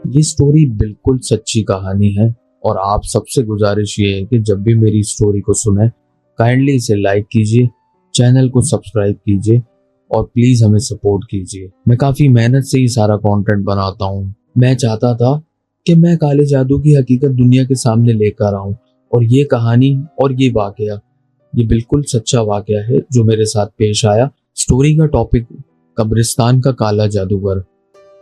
یہ سٹوری بالکل سچی کہانی ہے اور آپ سب سے گزارش یہ ہے کہ جب بھی میری سٹوری کو سنیں کائنڈلی اسے لائک کیجیے، چینل کو سبسکرائب کیجیے اور پلیز ہمیں سپورٹ کیجیے۔ میں کافی محنت سے یہ سارا کانٹینٹ بناتا ہوں۔ میں چاہتا تھا کہ میں کالے جادو کی حقیقت دنیا کے سامنے لے کر آؤں، اور یہ کہانی اور یہ واقعہ یہ بالکل سچا واقعہ ہے جو میرے ساتھ پیش آیا۔ سٹوری کا ٹاپک قبرستان کا کالا جادوگر۔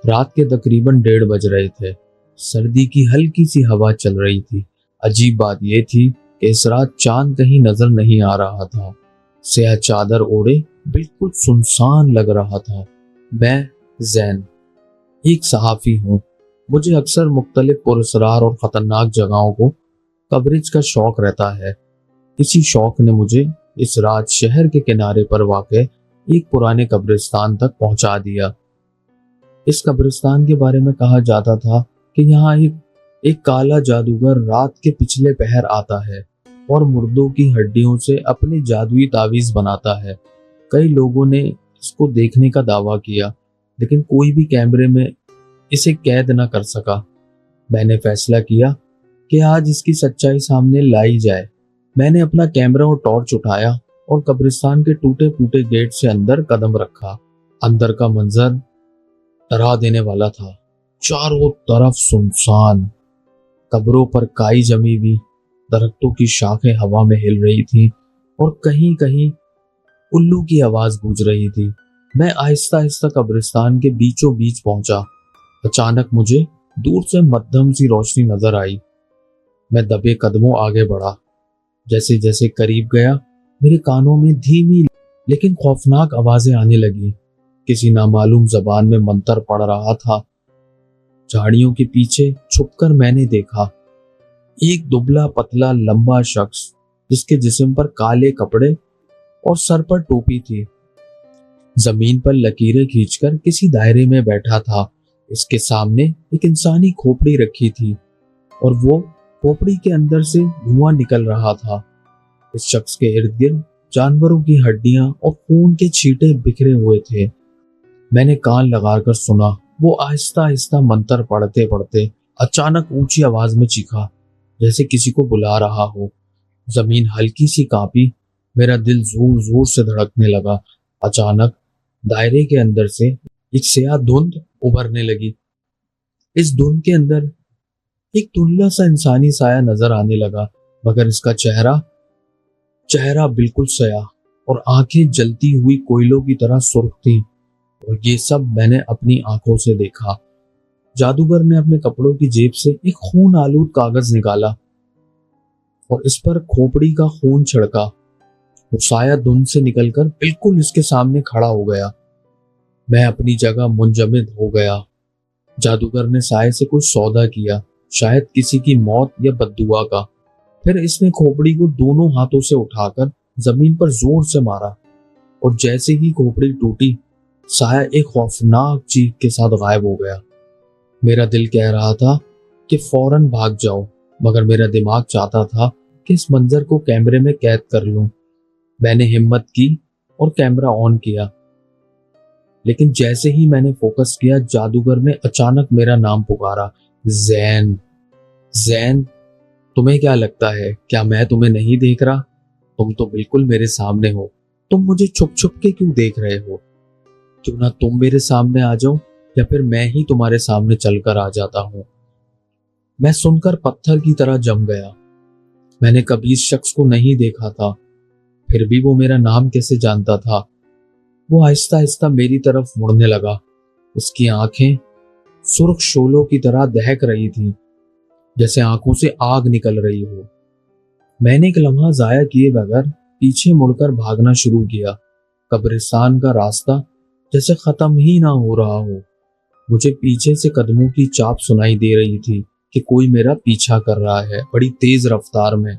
رات کے تقریباً 1:30 بج رہے تھے۔ سردی کی ہلکی سی ہوا چل رہی تھی۔ عجیب بات یہ تھی کہ اس رات چاند کہیں نظر نہیں آ رہا تھا۔ سیاہ چادر اوڑے بالکل سنسان لگ رہا تھا۔ میں زین ایک صحافی ہوں۔ مجھے اکثر مختلف پراسرار اور خطرناک جگہوں کو کوریج کا شوق رہتا ہے۔ اسی شوق نے مجھے اس رات شہر کے کنارے پر واقع ایک پرانے قبرستان تک پہنچا دیا۔ اس قبرستان کے بارے میں کہا جاتا تھا کہ یہاں ایک کالا جادوگر رات کے پچھلے پہر آتا ہے اور مردوں کی ہڈیوں سے اپنے جادوئی تعویذ بناتا ہے۔ کئی لوگوں نے اس کو دیکھنے کا دعویٰ کیا، لیکن کوئی بھی کیمرے میں اسے قید نہ کر سکا۔ میں نے فیصلہ کیا کہ آج اس کی سچائی سامنے لائی جائے۔ میں نے اپنا کیمرہ اور ٹارچ اٹھایا اور قبرستان کے ٹوٹے پھوٹے گیٹ سے اندر قدم رکھا۔ اندر کا منظر ڈرا دینے والا تھا۔ چاروں طرف سنسان، قبروں پر کائی جمی ہوئی، درختوں کی شاخیں ہوا میں ہل رہی تھیں اور کہیں کہیں الو کی آواز گونج رہی تھی۔ میں آہستہ آہستہ قبرستان کے بیچوں بیچ پہنچا۔ اچانک مجھے دور سے مدھم سی روشنی نظر آئی۔ میں دبے قدموں آگے بڑھا۔ جیسے جیسے قریب گیا میرے کانوں میں دھیمی لیکن خوفناک آوازیں آنے لگی۔ کسی نامعلوم زبان میں منتر پڑھ رہا تھا۔ جھاڑیوں کے پیچھے چھپ کر میں نے دیکھا ایک دبلا پتلا لمبا شخص جس کے جسم پر کالے کپڑے اور سر پر ٹوپی تھی، زمین پر لکیریں کھینچ کر کسی دائرے میں بیٹھا تھا۔ اس کے سامنے ایک انسانی کھوپڑی رکھی تھی اور وہ کھوپڑی کے اندر سے دھواں نکل رہا تھا۔ اس شخص کے ارد گرد جانوروں کی ہڈیاں اور خون کے چھینٹے بکھرے ہوئے تھے۔ میں نے کان لگا کر سنا۔ وہ آہستہ آہستہ منتر پڑھتے پڑھتے اچانک اونچی آواز میں چیخا، جیسے کسی کو بلا رہا ہو۔ زمین ہلکی سی کانپی، میرا دل زور زور سے دھڑکنے لگا۔ اچانک دائرے کے اندر سے ایک سیاہ دھند ابھرنے لگی۔ اس دھند کے اندر ایک دھندلا سا انسانی سایہ نظر آنے لگا، مگر اس کا چہرہ بالکل سیاہ اور آنکھیں جلتی ہوئی کوئلوں کی طرح سرخ تھیں، اور یہ سب میں نے اپنی آنکھوں سے دیکھا۔ جادوگر نے اپنے کپڑوں کی جیب سے ایک خون آلود کاغذ نکالا اور اس پر کھوپڑی کا خون چھڑکا۔ وہ سایہ دھند سے نکل کر بالکل اس کے سامنے کھڑا ہو گیا۔ میں اپنی جگہ منجمد ہو گیا۔ جادوگر نے سائے سے کچھ سودا کیا، شاید کسی کی موت یا بددعا کا۔ پھر اس نے کھوپڑی کو دونوں ہاتھوں سے اٹھا کر زمین پر زور سے مارا، اور جیسے ہی کھوپڑی ٹوٹی سایہ ایک خوفناک چیخ کے ساتھ غائب ہو گیا۔ میرا دل کہہ رہا تھا کہ فوراً بھاگ جاؤ، مگر میرا دماغ چاہتا تھا کہ اس منظر کو کیمرے میں قید کر لوں۔ میں نے ہمت کی اور کیمرہ آن کیا، لیکن جیسے ہی میں نے فوکس کیا جادوگر نے اچانک میرا نام پکارا، زین۔ زین، تمہیں کیا لگتا ہے؟ کیا میں تمہیں نہیں دیکھ رہا؟ تم تو بالکل میرے سامنے ہو۔ تم مجھے چھپ چھپ کے کیوں دیکھ رہے ہو؟ کیوں نہ تم میرے سامنے آ جاؤ، یا پھر میں ہی تمہارے سامنے چل کر آ جاتا ہوں۔ میں سن کر پتھر کی طرح جم گیا۔ میں نے کبھی اس شخص کو نہیں دیکھا تھا، پھر بھی وہ میرا نام کیسے جانتا تھا؟ وہ آہستہ آہستہ میری طرف مڑنے لگا۔ اس کی آنکھیں سرخ شعلوں کی طرح دہک رہی تھیں، جیسے آنکھوں سے آگ نکل رہی ہو۔ میں نے ایک لمحہ ضائع کیے بغیر پیچھے مڑ کر بھاگنا شروع کیا۔ قبرستان کا راستہ جیسے ختم ہی نہ ہو رہا ہو۔ مجھے پیچھے سے قدموں کی چاپ سنائی دے رہی تھی کہ کوئی میرا پیچھا کر رہا ہے، بڑی تیز رفتار میں،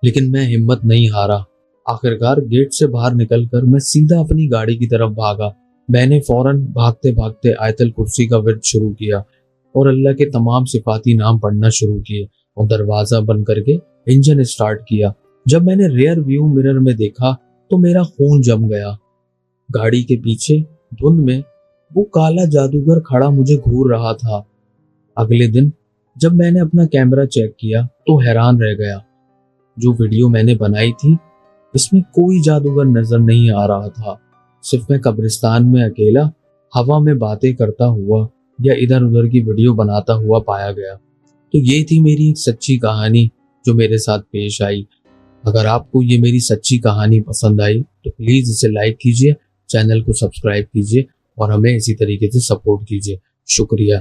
لیکن میں ہمت نہیں ہارا۔ آخرکار گیٹ سے باہر نکل کر میں سیدھا اپنی گاڑی کی طرف بھاگا۔ میں نے فوراً بھاگتے بھاگتے آیت الکرسی کا ورد شروع کیا اور اللہ کے تمام صفاتی نام پڑھنا شروع کیے، اور دروازہ بند کر کے انجن اسٹارٹ کیا۔ جب میں نے ریئر ویو مرر میں دیکھا تو میرا خون جم گیا۔ گاڑی کے پیچھے دھند میں وہ کالا جادوگر کھڑا مجھے گھور رہا تھا۔ اگلے دن جب میں نے اپنا کیمرہ چیک کیا تو حیران رہ گیا۔ جو ویڈیو میں نے بنائی تھی اس میں کوئی جادوگر نظر نہیں آ رہا تھا، صرف میں قبرستان میں اکیلا ہوا میں باتیں کرتا ہوا یا ادھر ادھر کی ویڈیو بناتا ہوا پایا گیا۔ تو یہ تھی میری ایک سچی کہانی جو میرے ساتھ پیش آئی۔ اگر آپ کو یہ میری سچی کہانی پسند آئی تو پلیز اسے لائک کیجیے، چینل کو سبسکرائب کیجیے اور ہمیں اسی طریقے سے سپورٹ کیجیے۔ شکریہ۔